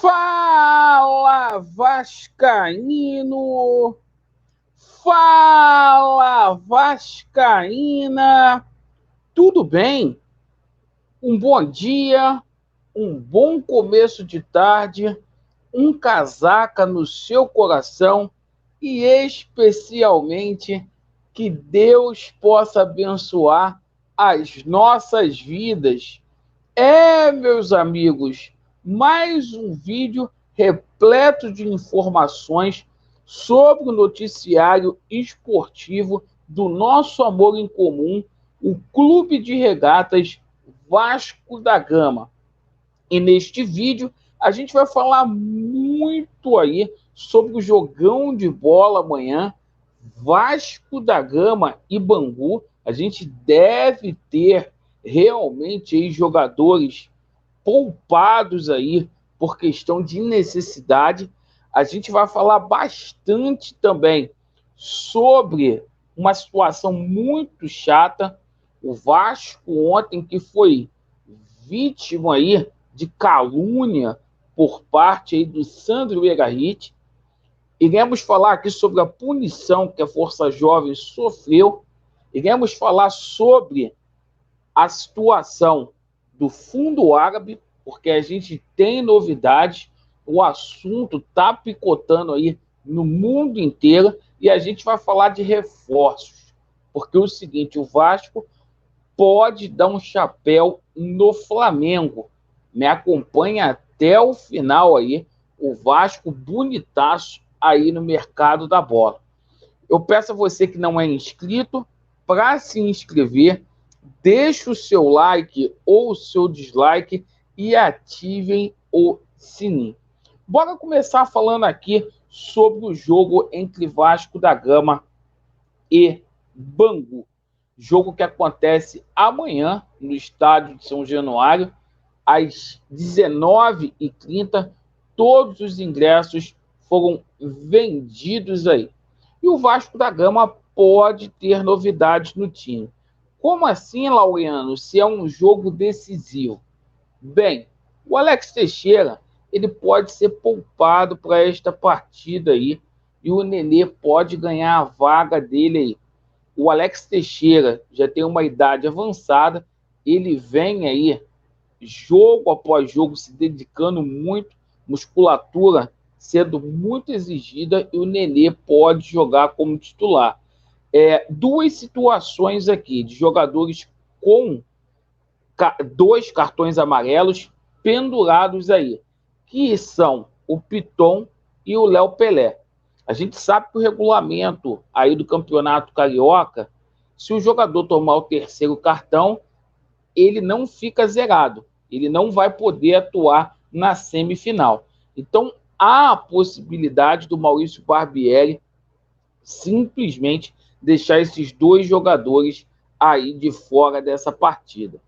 Fala, Vascaíno! Fala, Vascaína! Tudo bem? Um bom dia, um bom começo de tarde, um casaca no seu coração e especialmente que Deus possa abençoar as nossas vidas. Meus amigos, mais um vídeo repleto de informações sobre o noticiário esportivo do nosso amor em comum, o Clube de Regatas Vasco da Gama. E neste vídeo a gente vai falar muito aí sobre o jogão de bola amanhã, Vasco da Gama e Bangu. A gente deve ter realmente aí jogadores poupados aí por questão de necessidade. A gente vai falar bastante também sobre uma situação muito chata. O Vasco ontem que foi vítima aí de calúnia por parte aí do Sandro Megarit. Iremos falar aqui sobre a punição que a Força Jovem sofreu. Iremos falar sobre a situação do fundo árabe, porque a gente tem novidades, o assunto está picotando aí no mundo inteiro e a gente vai falar de reforços, porque é o seguinte, o Vasco pode dar um chapéu no Flamengo. Me acompanha até o final aí, o Vasco bonitaço aí no mercado da bola. Eu peço a você que não é inscrito para se inscrever, deixe o seu like ou o seu dislike e ativem o sininho. Bora começar falando aqui sobre o jogo entre Vasco da Gama e Bangu. Jogo que acontece amanhã no estádio de São Januário, às 19h30. Todos os ingressos foram vendidos aí. E o Vasco da Gama pode ter novidades no time. Como assim, Laureano, se é um jogo decisivo? Bem, o Alex Teixeira ele pode ser poupado para esta partida aí e o Nenê pode ganhar a vaga dele aí. O Alex Teixeira já tem uma idade avançada, ele vem aí jogo após jogo se dedicando muito, musculatura sendo muito exigida e o Nenê pode jogar como titular. Duas situações aqui de jogadores com dois cartões amarelos pendurados aí, que são o Piton e o Léo Pelé. A gente sabe que o regulamento aí do Campeonato Carioca, se o jogador tomar o terceiro cartão, ele não fica zerado, ele não vai poder atuar na semifinal. Então, há a possibilidade do Maurício Barbieri simplesmente deixar esses dois jogadores aí de fora dessa partida.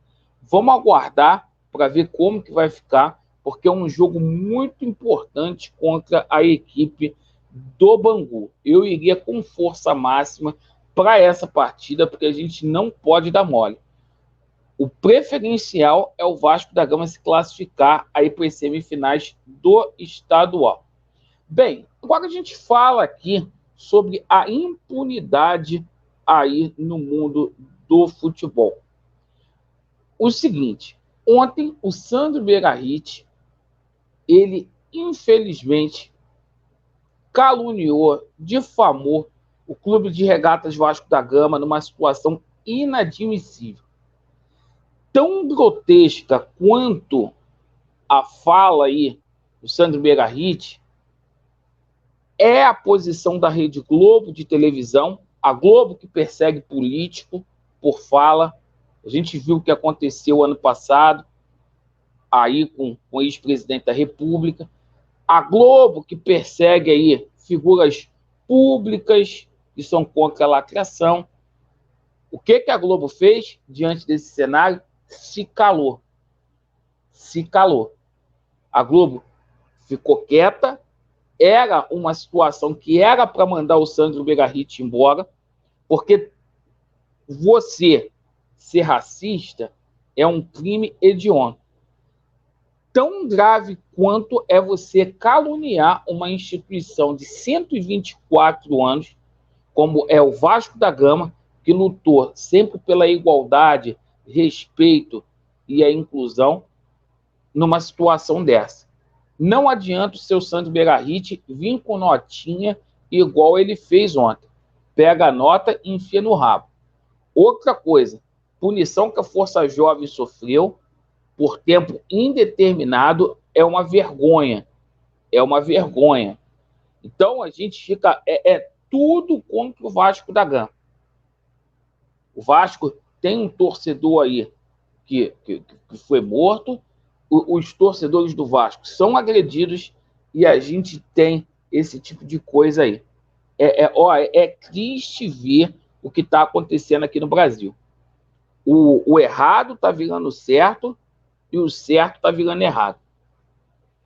Vamos aguardar para ver como que vai ficar, porque é um jogo muito importante contra a equipe do Bangu. Eu iria com força máxima para essa partida, porque a gente não pode dar mole. O preferencial é o Vasco da Gama se classificar aí para as semifinais do estadual. Bem, agora a gente fala aqui sobre a impunidade aí no mundo do futebol. O seguinte, ontem o Sandro Megarit, ele infelizmente caluniou, difamou o Clube de Regatas Vasco da Gama numa situação inadmissível. Tão grotesca quanto a fala aí do Sandro Megarit é a posição da Rede Globo de televisão, a Globo que persegue político por fala. A gente viu o que aconteceu ano passado, aí com o ex-presidente da República. A Globo que persegue aí figuras públicas que são contra a lacração. O que a Globo fez diante desse cenário? Se calou. Se calou. A Globo ficou quieta. Era uma situação que era para mandar o Sandro Megarit embora, porque você ser racista é um crime hediondo. tão grave quanto é você caluniar uma instituição de 124 anos, como é o Vasco da Gama, que lutou sempre pela igualdade, respeito e a inclusão, numa situação dessa. Não adianta o seu Sandro Berarrite vir com notinha igual ele fez ontem. Pega a nota e enfia no rabo. Outra coisa, punição que a Força Jovem sofreu por tempo indeterminado é uma vergonha. É uma vergonha. Então a gente fica... tudo contra o Vasco da Gama. O Vasco tem um torcedor aí que foi morto, os torcedores do Vasco são agredidos e a gente tem esse tipo de coisa aí. É triste ver o que está acontecendo aqui no Brasil. O errado está virando certo e o certo está virando errado.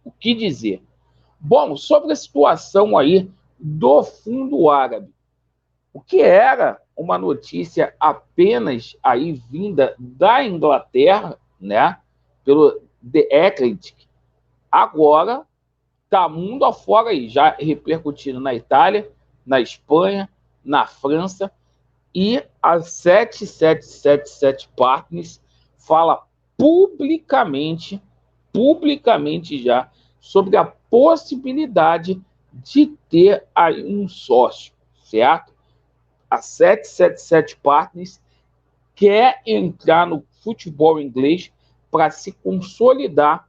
O que dizer? Bom, sobre a situação aí do fundo árabe, o que era uma notícia apenas aí vinda da Inglaterra, né, pelo The Athletic, agora está mundo afora aí, já repercutindo na Itália, na Espanha, na França, e a 7777 Partners fala publicamente já, sobre a possibilidade de ter aí um sócio, certo? A 777 Partners quer entrar no futebol inglês para se consolidar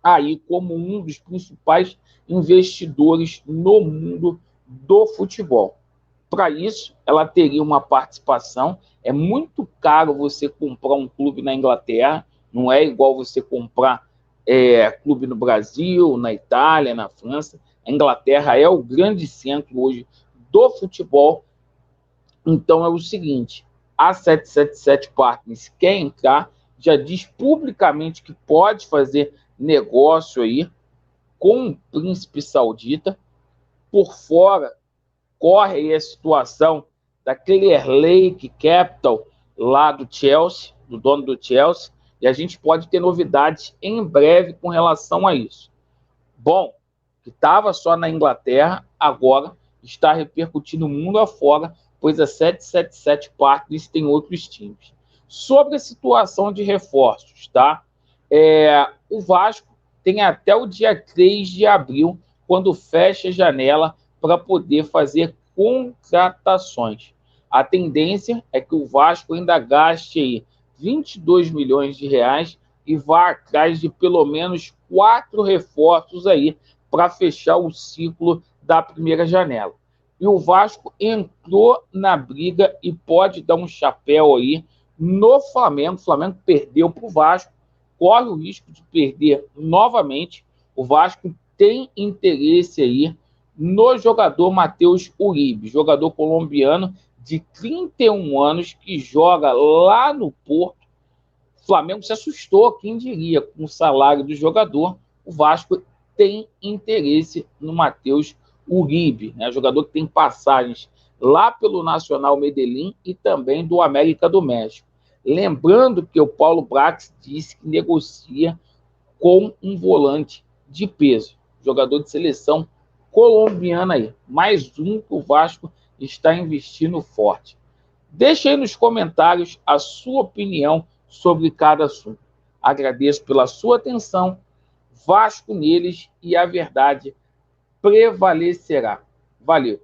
aí como um dos principais investidores no mundo do futebol. Para isso, ela teria uma participação. É muito caro você comprar um clube na Inglaterra, não é igual você comprar clube no Brasil, na Itália, na França. A Inglaterra é o grande centro hoje do futebol. Então é o seguinte, a 777 Partners quer entrar, já diz publicamente que pode fazer negócio aí com o príncipe saudita. Por fora, corre aí a situação da Clear Lake Capital, lá do Chelsea, do dono do Chelsea, e a gente pode ter novidades em breve com relação a isso. Bom, que estava só na Inglaterra, agora está repercutindo o mundo afora, pois a 777 Partners tem outros times. Sobre a situação de reforços, tá? O Vasco tem até o dia 3 de abril, quando fecha a janela, para poder fazer contratações. A tendência é que o Vasco ainda gaste aí 22 milhões de reais e vá atrás de pelo menos 4 reforços aí para fechar o ciclo da primeira janela. E o Vasco entrou na briga e pode dar um chapéu aí no Flamengo. O Flamengo perdeu para o Vasco, corre o risco de perder novamente. O Vasco tem interesse aí no jogador Matheus Uribe, jogador colombiano de 31 anos que joga lá no Porto. O Flamengo se assustou, quem diria, com o salário do jogador. O Vasco tem interesse no Matheus Uribe, né? Jogador que tem passagens lá pelo Nacional Medellín e também do América do México. Lembrando que o Paulo Brax disse que negocia com um volante de peso, jogador de seleção colombiana aí. Mais um que o Vasco está investindo forte. Deixe aí nos comentários a sua opinião sobre cada assunto. Agradeço pela sua atenção. Vasco neles e a verdade prevalecerá. Valeu!